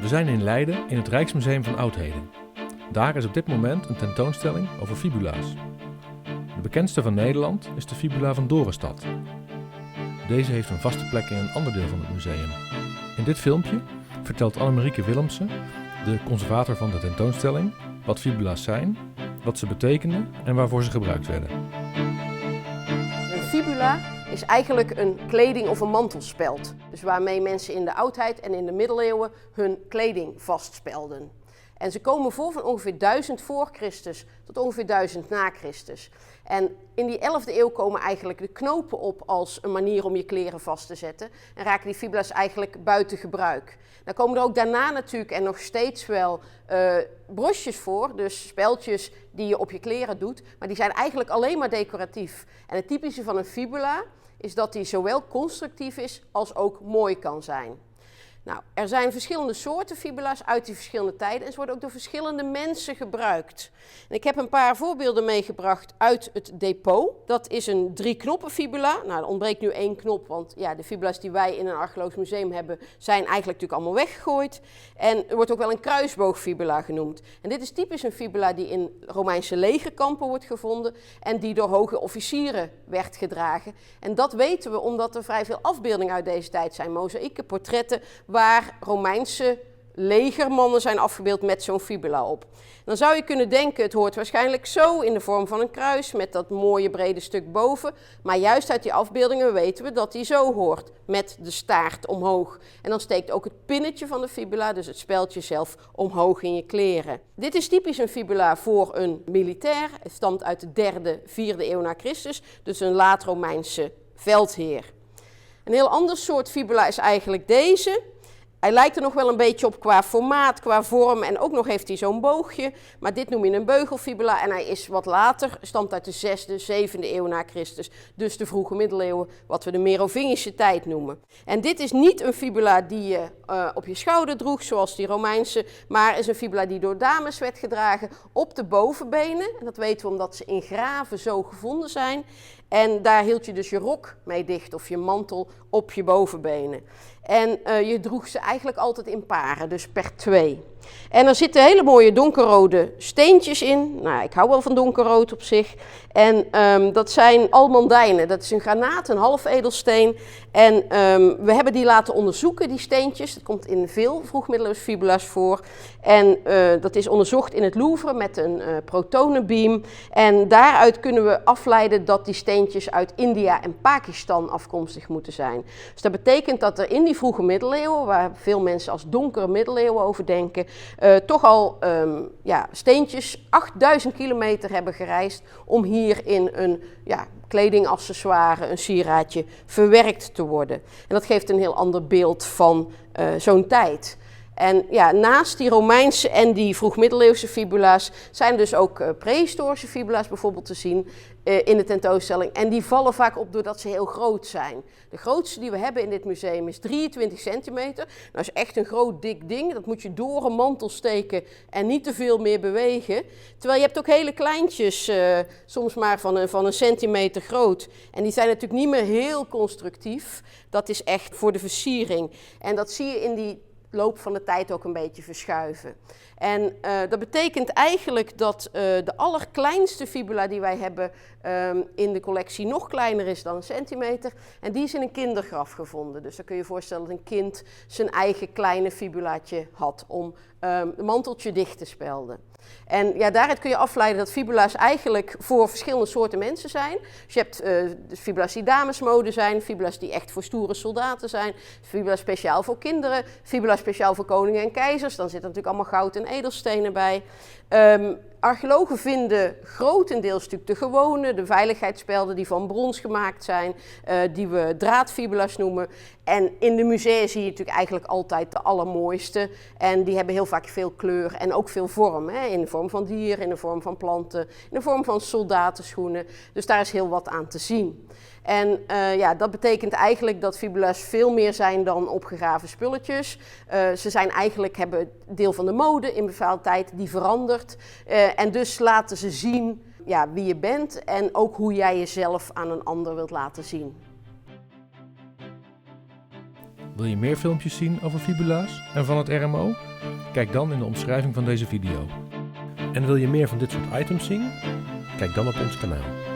We zijn in Leiden in het Rijksmuseum van Oudheden. Daar is op dit moment een tentoonstelling over fibula's. De bekendste van Nederland is de fibula van Dorestad. Deze heeft een vaste plek in een ander deel van het museum. In dit filmpje vertelt Annemarieke Willemsen, de conservator van de tentoonstelling, wat fibula's zijn, wat ze betekenen en waarvoor ze gebruikt werden. Een fibula is eigenlijk een kleding- of een mantelspeld. Dus waarmee mensen in de oudheid en in de middeleeuwen hun kleding vastspelden. En ze komen voor van ongeveer 1000 voor Christus tot ongeveer 1000 na Christus. En in die 11e eeuw komen eigenlijk de knopen op als een manier om je kleren vast te zetten. En raken die fibula's eigenlijk buiten gebruik. Dan komen er ook daarna natuurlijk en nog steeds wel brosjes voor. Dus speldjes die je op je kleren doet. Maar die zijn eigenlijk alleen maar decoratief. En het typische van een fibula is dat die zowel constructief is als ook mooi kan zijn. Nou, er zijn verschillende soorten fibula's uit die verschillende tijden en ze worden ook door verschillende mensen gebruikt. En ik heb een paar voorbeelden meegebracht uit het depot. Dat is een 3-knoppen fibula. Nou, er ontbreekt nu 1 knop, want ja, de fibula's die wij in een archeologisch museum hebben zijn eigenlijk natuurlijk allemaal weggegooid. En er wordt ook wel een kruisboogfibula genoemd. En dit is typisch een fibula die in Romeinse legerkampen wordt gevonden en die door hoge officieren werd gedragen. En dat weten we omdat er vrij veel afbeeldingen uit deze tijd zijn, mozaïeken, portretten, waar Romeinse legermannen zijn afgebeeld met zo'n fibula op. Dan zou je kunnen denken, het hoort waarschijnlijk zo in de vorm van een kruis met dat mooie brede stuk boven. Maar juist uit die afbeeldingen weten we dat die zo hoort, met de staart omhoog. En dan steekt ook het pinnetje van de fibula, dus het speldje zelf, omhoog in je kleren. Dit is typisch een fibula voor een militair. Het stamt uit de 3e, 4e eeuw na Christus, dus een laat-Romeinse veldheer. Een heel ander soort fibula is eigenlijk deze. Hij lijkt er nog wel een beetje op qua formaat, qua vorm en ook nog heeft hij zo'n boogje. Maar dit noem je een beugelfibula en hij is wat later, stamt uit de 6e, 7e eeuw na Christus. Dus de vroege middeleeuwen, wat we de Merovingische tijd noemen. En dit is niet een fibula die je op je schouder droeg, zoals die Romeinse. Maar is een fibula die door dames werd gedragen op de bovenbenen. En dat weten we omdat ze in graven zo gevonden zijn. En daar hield je dus je rok mee dicht of je mantel op je bovenbenen. En je droeg ze eigenlijk altijd in paren, dus per 2. En er zitten hele mooie donkerrode steentjes in. Nou, ik hou wel van donkerrood op zich. En dat zijn almandijnen. Dat is een granaat, een halfedelsteen. En we hebben die laten onderzoeken, die steentjes. Dat komt in veel vroegmiddeleeuwse fibula's voor. En dat is onderzocht in het Louvre met een protonenbeam. En daaruit kunnen we afleiden dat die steentjes uit India en Pakistan afkomstig moeten zijn. Dus dat betekent dat er in die vroege middeleeuwen, waar veel mensen als donkere middeleeuwen over denken, toch al steentjes 8000 kilometer hebben gereisd om hier in een kledingaccessoire, een sieraadje, verwerkt te worden. En dat geeft een heel ander beeld van zo'n tijd. En ja, naast die Romeinse en die vroegmiddeleeuwse fibula's zijn dus ook prehistorische fibula's bijvoorbeeld te zien in de tentoonstelling. En die vallen vaak op doordat ze heel groot zijn. De grootste die we hebben in dit museum is 23 centimeter. Dat is echt een groot dik ding. Dat moet je door een mantel steken en niet te veel meer bewegen. Terwijl je hebt ook hele kleintjes, soms maar van een centimeter groot. En die zijn natuurlijk niet meer heel constructief. Dat is echt voor de versiering. En dat zie je in die loop van de tijd ook een beetje verschuiven. En dat betekent eigenlijk dat de allerkleinste fibula die wij hebben in de collectie nog kleiner is dan een centimeter. En die is in een kindergraf gevonden. Dus dan kun je je voorstellen dat een kind zijn eigen kleine fibulaatje had om het manteltje dicht te spelden. En ja, daaruit kun je afleiden dat fibula's eigenlijk voor verschillende soorten mensen zijn. Dus je hebt fibula's die damesmode zijn, fibula's die echt voor stoere soldaten zijn, fibula's speciaal voor kinderen, fibula's speciaal voor koningen en keizers. Dan zitten natuurlijk allemaal goud en edelstenen bij. Archeologen vinden grotendeels natuurlijk de gewone, de veiligheidsspelden die van brons gemaakt zijn, die we draadfibula's noemen. En in de musea zie je natuurlijk eigenlijk altijd de allermooiste. En die hebben heel vaak veel kleur en ook veel vorm. Hè? In de vorm van dieren, in de vorm van planten, in de vorm van soldatenschoenen. Dus daar is heel wat aan te zien. En dat betekent eigenlijk dat fibula's veel meer zijn dan opgegraven spulletjes. Ze zijn hebben deel van de mode in bepaalde tijd die verandert. En dus laten ze zien wie je bent en ook hoe jij jezelf aan een ander wilt laten zien. Wil je meer filmpjes zien over fibula's en van het RMO? Kijk dan in de omschrijving van deze video. En wil je meer van dit soort items zien? Kijk dan op ons kanaal.